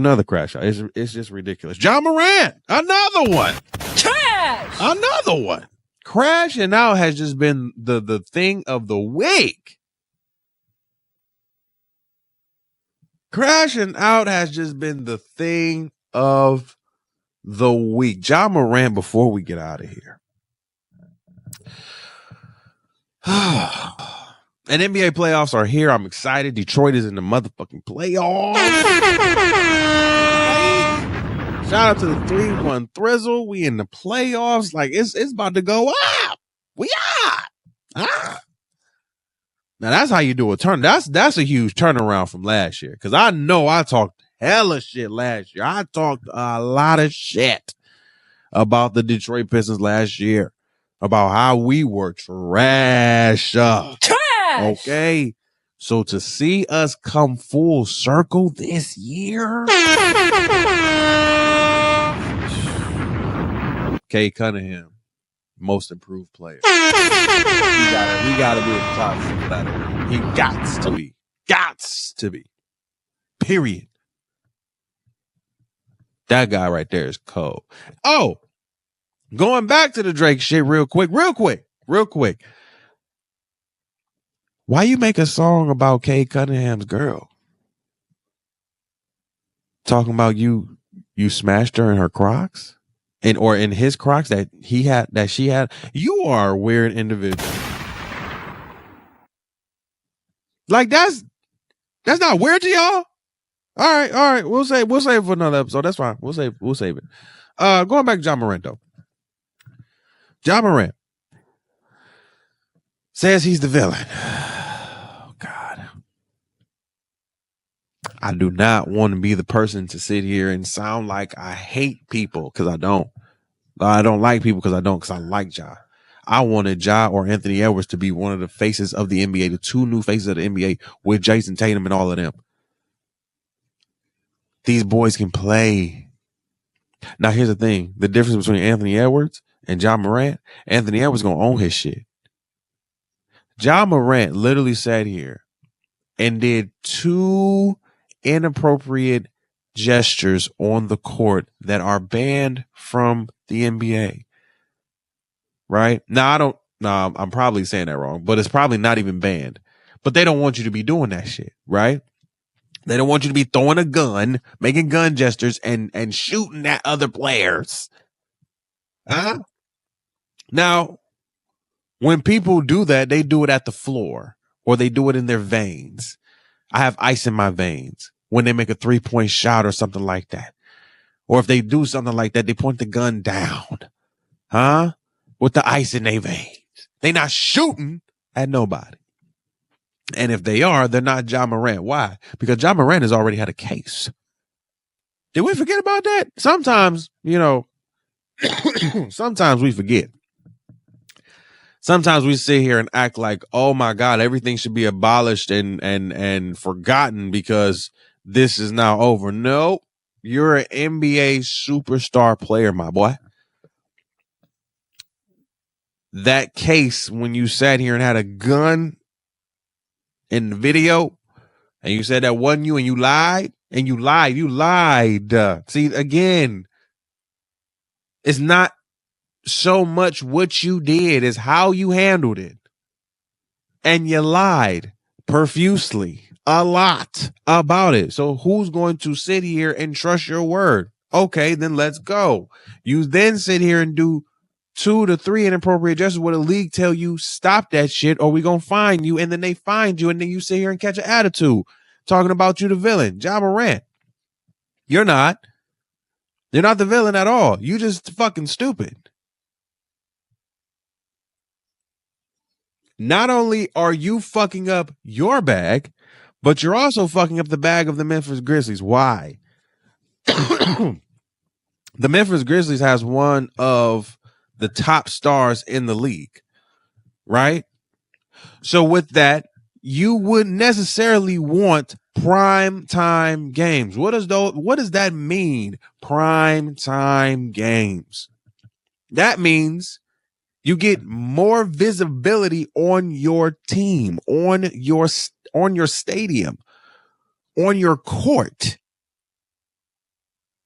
Another crash out. It's just ridiculous. Ja Morant, another one. Trash. Another one. Crashing out has just been the thing of the week. Crashing out has just been the thing of the week. Ja Morant, before we get out of here. And NBA playoffs are here. I'm excited. Detroit is in the motherfucking playoffs. Shout out to the 3-1 Thrizzle. We in the playoffs. Like it's about to go up. We are. Now that's how you do a turn. That's a huge turnaround from last year. Cause I know I talked hella shit last year. I talked a lot of shit about the Detroit Pistons last year. About how we were trash. Okay. So to see us come full circle this year. Kay Cunningham, most improved player. We gotta be at the top of the ladder. He gots to be. Gots to be. Period. That guy right there is cold. Oh, going back to the Drake shit real quick. Why you make a song about Kay Cunningham's girl? Talking about you smashed her in her Crocs? Or in his Crocs that she had. You are a weird individual. Like that's not weird to y'all. All right. We'll save it for another episode. That's fine. We'll save it. Going back to Ja Morant though. Ja Morant says he's the villain. Oh God. I do not want to be the person to sit here and sound like I hate people, because I don't. I don't like people because I like Ja. I wanted Ja or Anthony Edwards to be one of the faces of the NBA, the two new faces of the NBA with Jason Tatum and all of them. These boys can play. Now, here's the thing. The difference between Anthony Edwards and Ja Morant, Anthony Edwards going to own his shit. Ja Morant literally sat here and did 2 inappropriate gestures on the court that are banned from the NBA. Right? Now, I'm probably saying that wrong, but it's probably not even banned. But they don't want you to be doing that shit, right? They don't want you to be throwing a gun, making gun gestures, and shooting at other players. Now, when people do that, they do it at the floor, or they do it in their veins. I have ice in my veins when they make a 3-point shot or something like that. Or if they do something like that, they point the gun down. With the ice in their veins. They not shooting at nobody. And if they are, they're not Ja Morant. Why? Because Ja Morant has already had a case. Did we forget about that? Sometimes, sometimes we forget. Sometimes we sit here and act like, oh my God, everything should be abolished and forgotten because this is now over. No, you're an NBA superstar player, my boy. That case when you sat here and had a gun in the video and you said that wasn't you and you lied. See, again, it's not so much what you did, it's how you handled it. And you lied profusely a lot about it. So who's going to sit here and trust your word? Okay, then let's go. You then sit here and do 2 to 3 inappropriate gestures where the league tell you stop that shit or we gonna fine you, and then they find you, and then you sit here and catch an attitude talking about you the villain. Ja Morant, you're not the villain at all. You just fucking stupid. Not only are you fucking up your bag, but you're also fucking up the bag of the Memphis Grizzlies. Why? The Memphis Grizzlies has one of the top stars in the league, right? So with that, you wouldn't necessarily want prime time games. What does that mean? Prime time games. That means you get more visibility on your team, on your stadium, on your court.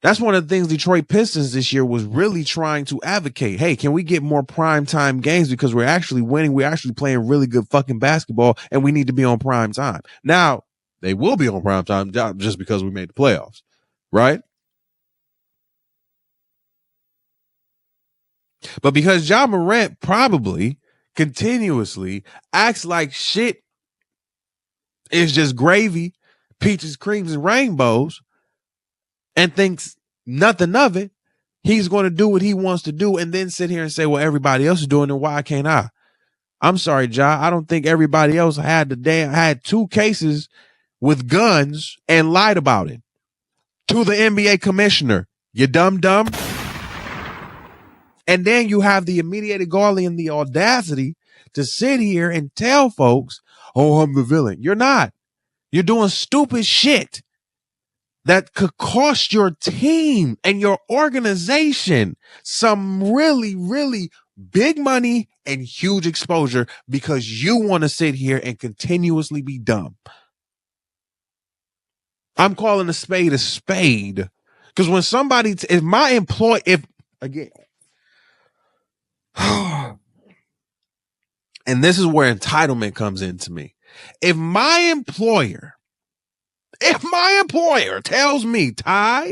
That's one of the things Detroit Pistons this year was really trying to advocate. Hey, can we get more prime time games because we're actually winning? We're actually playing really good fucking basketball and we need to be on prime time. Now, they will be on prime time just because we made the playoffs, right? But because Ja Morant probably continuously acts like shit is just gravy, peaches, creams, and rainbows, and thinks nothing of it, he's going to do what he wants to do and then sit here and say, well, everybody else is doing it. Why can't I? I'm sorry, Ja. I don't think everybody else had 2 cases with guns and lied about it to the NBA commissioner. You dumb. And then you have the immediate gall and the audacity to sit here and tell folks, oh, I'm the villain. You're not. You're doing stupid shit that could cost your team and your organization some really, really big money and huge exposure because you want to sit here and continuously be dumb. I'm calling a spade. Because when somebody, again, and this is where entitlement comes into me. If my employer tells me, Ty,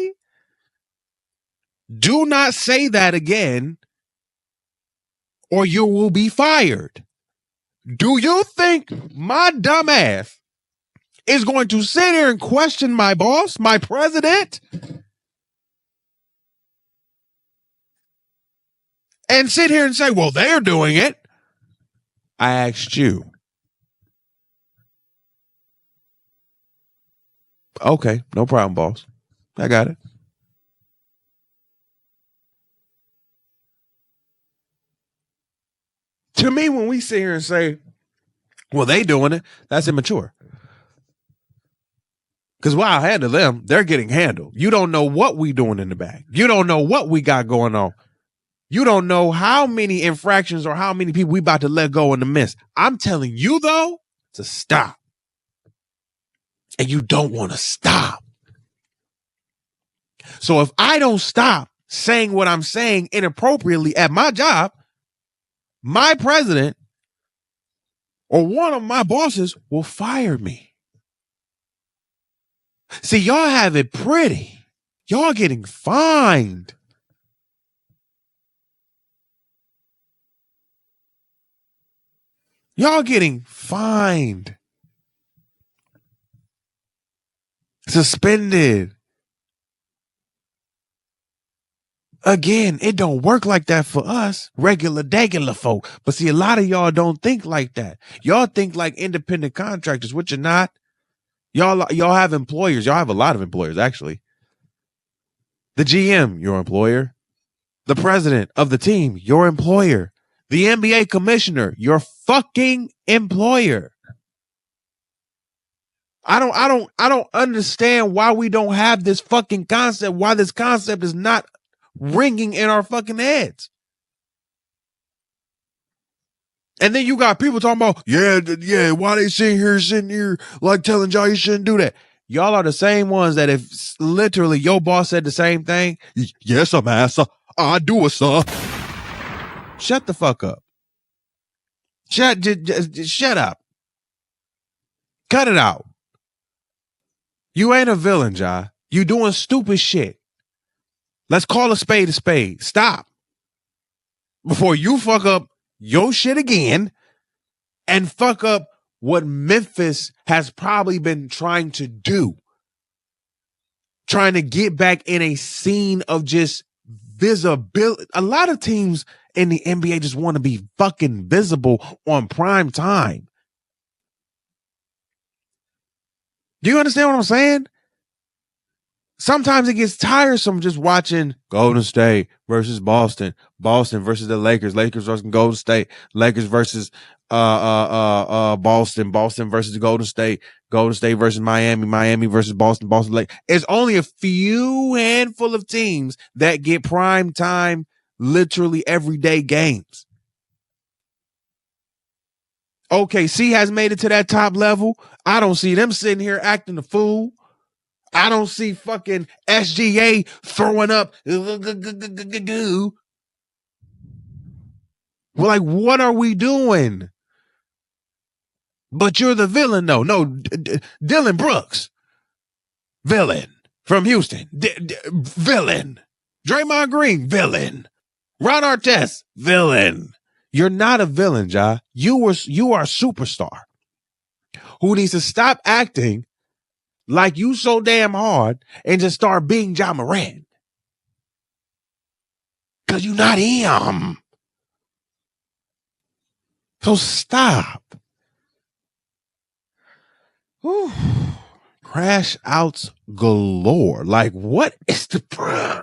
do not say that again or you will be fired. Do you think my dumb ass is going to sit here and question my boss, my president, and sit here and say, well, they're doing it? I asked you. Okay, no problem, boss. I got it. To me, when we sit here and say, well, they doing it, that's immature. Because while I handle them, they're getting handled. You don't know what we doing in the back. You don't know what we got going on. You don't know how many infractions or how many people we about to let go in the midst. I'm telling you, though, to stop. And you don't want to stop. So if I don't stop saying what I'm saying inappropriately at my job, my president or one of my bosses will fire me. See, y'all have it pretty. Y'all getting fined. Y'all getting fined. Suspended. Again, it don't work like that for us, regular folk. But see, a lot of y'all don't think like that. Y'all think like independent contractors, which you're not. Y'all have employers. Y'all have a lot of employers, actually. The GM, your employer. The president of the team, your employer. The NBA commissioner, your fucking employer. I don't understand why we don't have this fucking concept, why this concept is not ringing in our fucking heads. And then you got people talking about, yeah, why they sitting here like telling y'all you shouldn't do that. Y'all are the same ones that if literally your boss said the same thing, yes, I'm massa, I do it, sir. Shut the fuck up. Shut up. Cut it out. You ain't a villain, Ja. You doing stupid shit. Let's call a spade a spade. Stop. Before you fuck up your shit again and fuck up what Memphis has probably been trying to do. Trying to get back in a scene of just visibility. A lot of teams in the NBA just want to be fucking visible on prime time. Do you understand what I'm saying? Sometimes it gets tiresome just watching Golden State versus Boston, Boston versus the Lakers, Lakers versus Golden State, Lakers versus Boston, Boston versus Golden State, Golden State versus Miami, Miami versus Boston, Boston Lakers. It's only a few handful of teams that get prime time, literally everyday games. OKC has made it to that top level. I don't see them sitting here acting a fool. I don't see fucking SGA throwing up. We're like, what are we doing? But you're the villain, though. No, Dylan Brooks, villain from Houston, villain. Draymond Green, villain. Ron Artest, villain. You're not a villain, Ja. You are a superstar who needs to stop acting like you so damn hard and just start being Ja Morant. Because you're not him. So stop. Whew. Crash outs galore. Like, what is the problem?